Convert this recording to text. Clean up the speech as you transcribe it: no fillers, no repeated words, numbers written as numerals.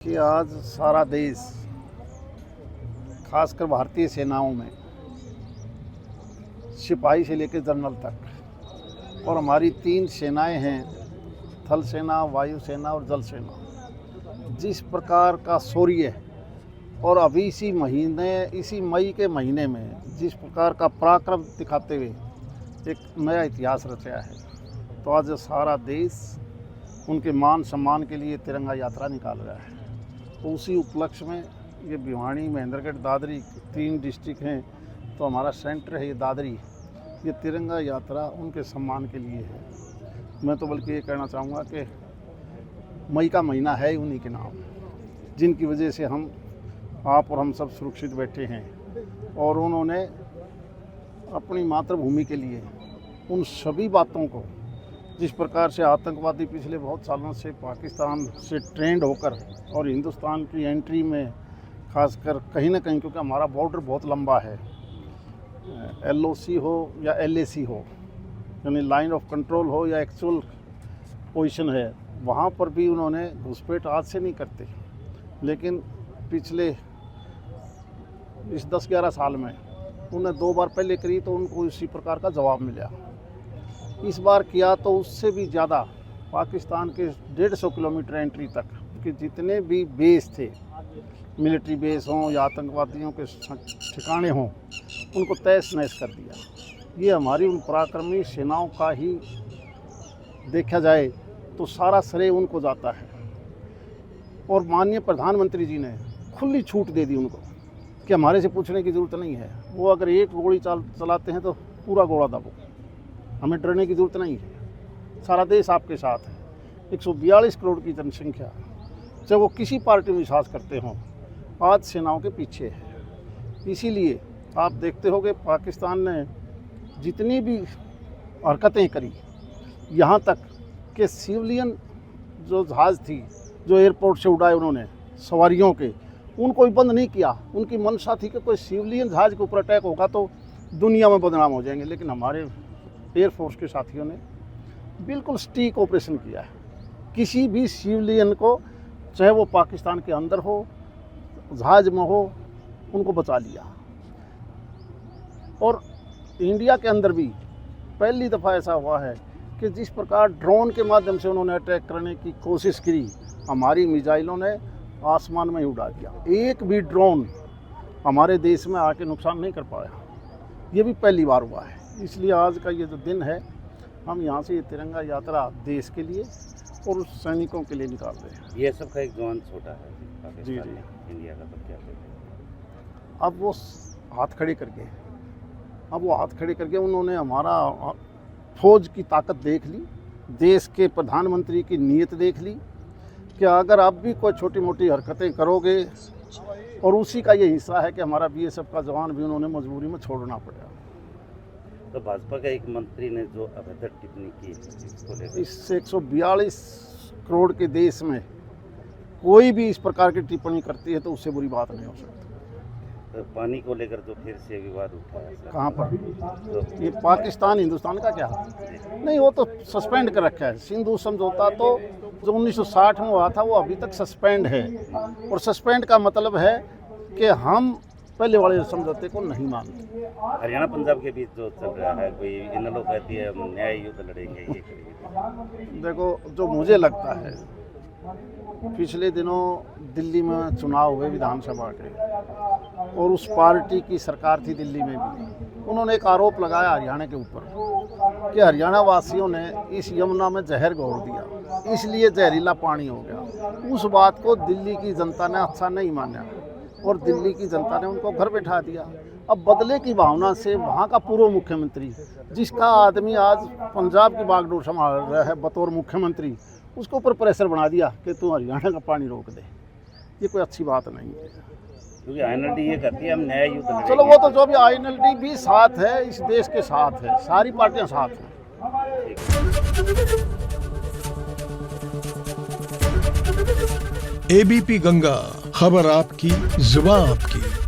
कि आज सारा देश, खासकर भारतीय सेनाओं में सिपाही से लेकर जनरल तक, और हमारी 3 सेनाएं हैं, थल सेना, वायु सेना और जल सेना, जिस प्रकार का शौर्य और अभी इसी मई के महीने में जिस प्रकार का पराक्रम दिखाते हुए एक नया इतिहास रचा है, तो आज सारा देश उनके मान सम्मान के लिए तिरंगा यात्रा निकाल रहा है। तो उसी उपलक्ष्य में ये भिवानी, महेंद्रगढ़, दादरी 3 डिस्ट्रिक्ट हैं, तो हमारा सेंटर है ये दादरी। ये तिरंगा यात्रा उनके सम्मान के लिए है। मैं तो बल्कि ये कहना चाहूँगा कि मई का महीना है उन्हीं के नाम, जिनकी वजह से आप और हम सब सुरक्षित बैठे हैं। और उन्होंने अपनी मातृभूमि के लिए उन सभी बातों को, जिस प्रकार से आतंकवादी पिछले बहुत सालों से पाकिस्तान से ट्रेंड होकर और हिंदुस्तान की एंट्री में खासकर कहीं ना कहीं, क्योंकि हमारा बॉर्डर बहुत लंबा है, LOC हो या LAC हो, यानी लाइन ऑफ कंट्रोल हो या एक्चुअल पोजीशन है, वहाँ पर भी उन्होंने घुसपैठ आज से नहीं करते, लेकिन पिछले इस 10-11 साल में उन्हें 2 बार पहले करी तो उनको इसी प्रकार का जवाब मिला। इस बार किया तो उससे भी ज़्यादा पाकिस्तान के 150 किलोमीटर एंट्री तक कि जितने भी बेस थे, मिलिट्री बेस हों या आतंकवादियों के ठिकाने हों, उनको तहस नहस कर दिया। ये हमारी उन पराक्रमी सेनाओं का ही देखा जाए तो सारा श्रेय उनको जाता है। और माननीय प्रधानमंत्री जी ने खुली छूट दे दी उनको कि हमारे से पूछने की ज़रूरत नहीं है। वो अगर एक गोली चलाते हैं तो पूरा गोला दबो, हमें डरने की ज़रूरत नहीं है। सारा देश आपके साथ है। 142 करोड़ की जनसंख्या, चाहे वो किसी पार्टी में विश्वास करते हों, आज सेनाओं के पीछे है। इसीलिए आप देखते हो कि पाकिस्तान ने जितनी भी हरकतें करी, यहाँ तक कि सिविलियन जो जहाज़ थी जो एयरपोर्ट से उड़ाए उन्होंने सवारियों के, उनको भी बंद नहीं किया। उनकी मंशा थी कि कोई सिविलियन जहाज़ के ऊपर अटैक होगा तो दुनिया में बदनाम हो जाएंगे, लेकिन हमारे एयरफोर्स के साथियों ने बिल्कुल सटीक ऑपरेशन किया है। किसी भी सिविलियन को, चाहे वो पाकिस्तान के अंदर हो, जहाज में हो, उनको बचा लिया। और इंडिया के अंदर भी पहली दफ़ा ऐसा हुआ है कि जिस प्रकार ड्रोन के माध्यम से उन्होंने अटैक करने की कोशिश की, हमारी मिसाइलों ने आसमान में ही उड़ा दिया। एक भी ड्रोन हमारे देश में आके नुकसान नहीं कर पाया। ये भी पहली बार हुआ है। इसलिए आज का ये जो दिन है, हम यहाँ से ये तिरंगा यात्रा देश के लिए और उस सैनिकों के लिए निकाल रहे हैं। ये सब का एक जवान छोटा है जी, इंडिया का, तो क्या कहते हैं? अब वो हाथ खड़े करके उन्होंने हमारा फौज की ताकत देख ली, देश के प्रधानमंत्री की नीयत देख ली कि अगर आप भी कोई छोटी मोटी हरकतें करोगे, और उसी का ये हिस्सा है कि हमारा BSF का जवान भी उन्होंने मजबूरी में छोड़ना पड़ा। तो भाजपा का एक मंत्री ने जो अभद्र टिप्पणी की इसको लेकर, इस 142 करोड़ के देश में कोई भी इस प्रकार की टिप्पणी करती है तो उससे बुरी बात नहीं हो सकती। तो पानी को लेकर जो फिर से विवाद उठा है, कहाँ पर? तो ये पाकिस्तान हिंदुस्तान का क्या नहीं, वो तो सस्पेंड कर रखा है। सिंधु समझौता तो जो 1960 में हुआ था वो अभी तक सस्पेंड है, और सस्पेंड का मतलब है कि हम पहले वाले समझौते को नहीं मानते। हरियाणा पंजाब के बीच जो चल रहा है, कोई इन लोग कहती है हम न्याय युद्ध लड़ेंगे, ये करेंगे। देखो, जो मुझे लगता है, पिछले दिनों दिल्ली में चुनाव हुए विधानसभा के, और उस पार्टी की सरकार थी दिल्ली में भी, उन्होंने एक आरोप लगाया हरियाणा के ऊपर कि हरियाणा वासियों ने इस यमुना में जहर घोल दिया, इसलिए जहरीला पानी हो गया। उस बात को दिल्ली की जनता ने अच्छा नहीं माना, और दिल्ली की जनता ने उनको घर बैठा दिया। अब बदले की भावना से वहाँ का पूर्व मुख्यमंत्री, जिसका आदमी आज पंजाब की बागडोर संभाल रहा है बतौर मुख्यमंत्री, उसके ऊपर प्रेशर बना दिया कि तू हरियाणा का पानी रोक दे। ये कोई अच्छी बात नहीं है, क्योंकि INLD ये कहती है हम न्याय युद्ध लड़ेंगे। चलो, वो तो जो भी INLD भी साथ है, इस देश के साथ है, सारी पार्टियां साथ हैं। ABP गंगा, खबर आपकी, जुबान आपकी।